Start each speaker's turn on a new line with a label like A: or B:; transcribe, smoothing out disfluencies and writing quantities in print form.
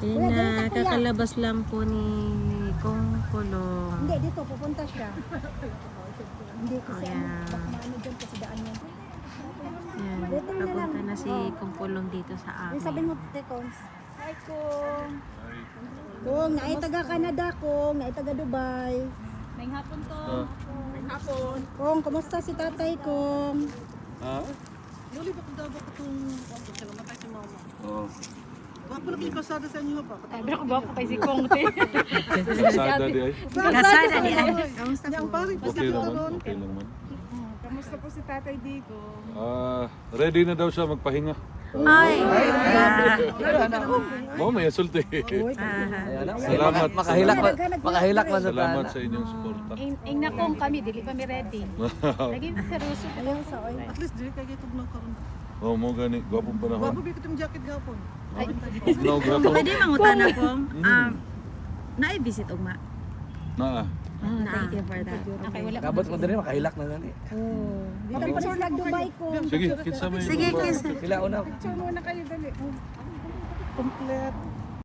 A: Yun na, kakalabas lang po ni Kong Kulong.
B: Hindi, dito pupunta siya. Hindi kasi
A: Ayan.
B: baka maano dyan kasi daan yan.
A: Yan, papunta na si Kong Kulong dito sa
B: Yung sabihin
A: amin.
B: mo, Tekons. Hi, Kong. Kong, naay taga Canada, Kong. Naay taga Dubai.
C: May hapon to.
B: May hapon. Kong, kumusta si tatay, Kong?
D: Ha?
E: Luli ba kung daw ba itong siya namatay si mama?
D: Oo.
E: Wapo lang yung kasada sa inyo pa.
C: Sabi ko ba kay si Kong te.
D: Kasada di ay.
A: Kasada ni Ate. Kamusta
E: Ang
A: po?
E: pare,
D: Okay naman, okay naman.
E: kamusta po si Tatay Dico?
D: Ready na daw siya magpahinga.
A: Ay!
D: May asult eh. Salamat.
F: Makahilak man sa
D: Salamat sa inyong suporta.
C: Ing na Kong kami dili pa mi ready. Lagi seryoso.
B: Alam sa oy.
E: At least dili kayo itong nagkaroon.
D: Oh, mo gani, gwapong panahon.
E: Wapo ba itong jacket gapon?
D: No, gwapo.
A: Pwede mangutana Kong. Na-visit ugma.
D: Na.
A: Thank you for that.
C: Okay, wala.
F: Kabot mo din makahilak na gani.
B: Dito pa sila Dubai, Kong.
D: Sige, kinsa may
A: Sige, kiss.
F: Sila una.
E: Picture muna kayo dali. Complete.